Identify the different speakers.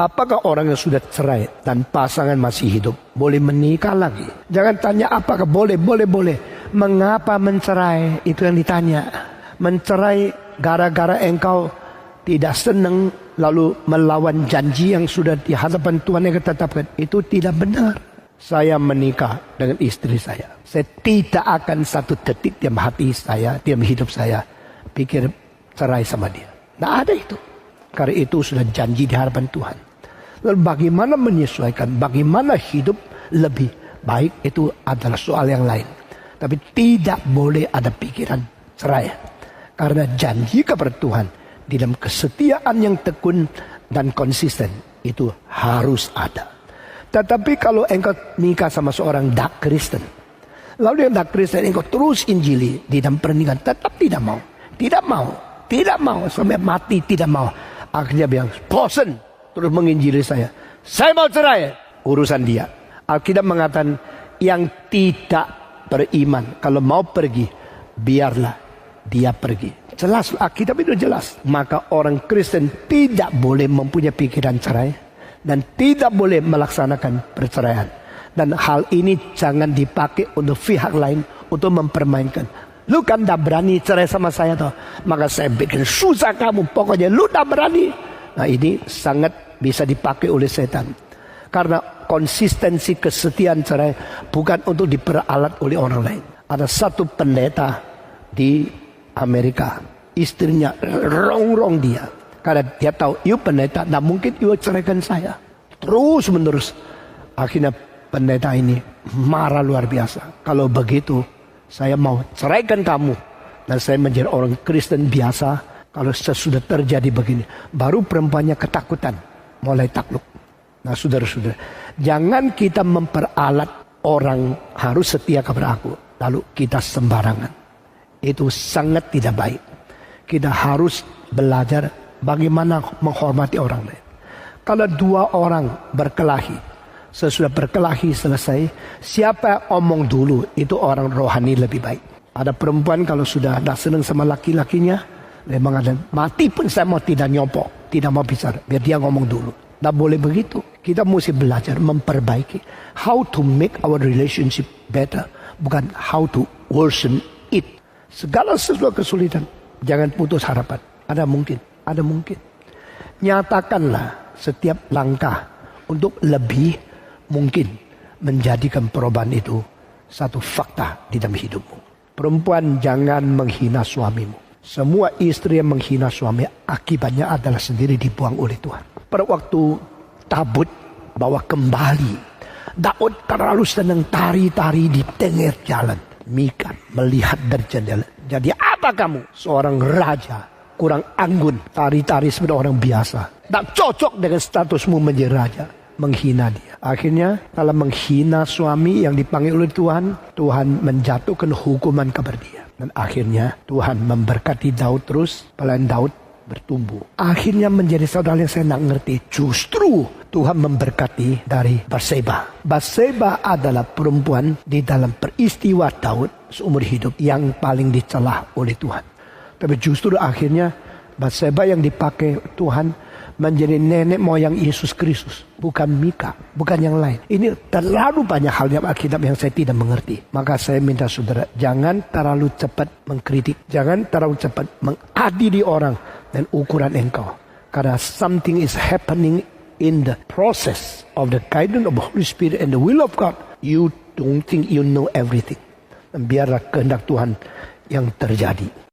Speaker 1: Apakah orang yang sudah cerai dan pasangan masih hidup boleh menikah lagi? Jangan tanya apakah boleh. Mengapa mencerai? Itu yang ditanya. Mencerai gara-gara engkau tidak senang lalu melawan janji yang sudah di hadapan Tuhan yang ditetapkan. Itu tidak benar. Saya menikah dengan istri saya. Saya tidak akan satu detik diam hati saya, diam hidup saya pikir cerai sama dia. Tidak ada itu. Karena itu sudah janji di hadapan Tuhan. Lalu bagaimana menyesuaikan, bagaimana hidup lebih baik, itu adalah soal yang lain. Tapi tidak boleh ada pikiran cerai. Karena janji kepada Tuhan di dalam kesetiaan yang tekun dan konsisten itu harus ada. Tetapi kalau engkau nikah sama seorang dark Kristen, lalu yang dark Kristen engkau terus injili di dalam pernikahan, tetap tidak mau sampai mati tidak mau. Akhirnya bilang bosan terus menginjili saya mau cerai, urusan dia. Alkitab mengatakan yang tidak beriman kalau mau pergi biarlah dia pergi. Jelas, Alkitab itu jelas. Maka orang Kristen tidak boleh mempunyai pikiran cerai dan tidak boleh melaksanakan perceraian. Dan hal ini jangan dipakai untuk pihak lain untuk mempermainkan. Lu kan tak berani cerai sama saya toh, maka saya bikin susah kamu. Pokoknya lu tak berani. Nah, ini sangat bisa dipakai oleh setan. Karena konsistensi kesetiaan cerai bukan untuk diperalat oleh orang lain. Ada satu pendeta di Amerika, istrinya rongrong dia. Karena dia tahu, you pendeta, tak mungkin you ceraikan saya. Terus menerus. Akhirnya pendeta ini marah luar biasa. Kalau begitu, saya mau ceraikan kamu. Dan saya menjadi orang Kristen biasa. Kalau sesudah terjadi begini, baru perempuannya ketakutan, mulai takluk. Nah saudara-saudara, jangan kita memperalat orang harus setia kepada aku, lalu kita sembarangan. Itu sangat tidak baik. Kita harus belajar bagaimana menghormati orang lain. Kalau dua orang berkelahi, sesudah berkelahi selesai, siapa omong dulu itu orang rohani lebih baik. Ada perempuan kalau sudah tidak senang sama laki-lakinya, dia mengatakan mati pun saya mau tidak nyopok, tidak mau bicara, biar dia ngomong dulu. Tidak boleh begitu. Kita mesti belajar memperbaiki how to make our relationship better, bukan how to worsen it. Segala sesuatu kesulitan, jangan putus harapan. Ada mungkin. Nyatakanlah setiap langkah untuk lebih mungkin menjadikan perubahan itu satu fakta di dalam hidupmu. Perempuan, jangan menghina suamimu. Semua istri yang menghina suami akibatnya adalah sendiri dibuang oleh Tuhan. Pada waktu tabut bawa kembali, Daud terlalu senang tari-tari di tengah jalan. Mikal melihat dari jendela. Jadi apa kamu? Seorang raja kurang anggun, tari-tari seperti orang biasa. Tak cocok dengan statusmu menjadi raja. Menghina dia. Akhirnya dalam menghina suami yang dipanggil oleh Tuhan, Tuhan menjatuhkan hukuman kepada dia. Dan akhirnya Tuhan memberkati Daud terus. Pelayan Daud bertumbuh. Akhirnya menjadi saudara yang saya tidak ngerti. Justru Tuhan memberkati dari Batseba. Batseba adalah perempuan di dalam peristiwa Daud seumur hidup yang paling dicela oleh Tuhan. Tapi justru akhirnya Batseba yang dipakai Tuhan menjadi nenek moyang Yesus Kristus. Bukan Mika, bukan yang lain. Ini terlalu banyak hal dalam Alkitab yang saya tidak mengerti. Maka saya minta saudara, jangan terlalu cepat mengkritik. Jangan terlalu cepat mengadili orang dan ukuran engkau. Karena something is happening in the process of the guidance of the Holy Spirit and the will of God. You don't think you know everything. Dan biarlah kehendak Tuhan yang terjadi.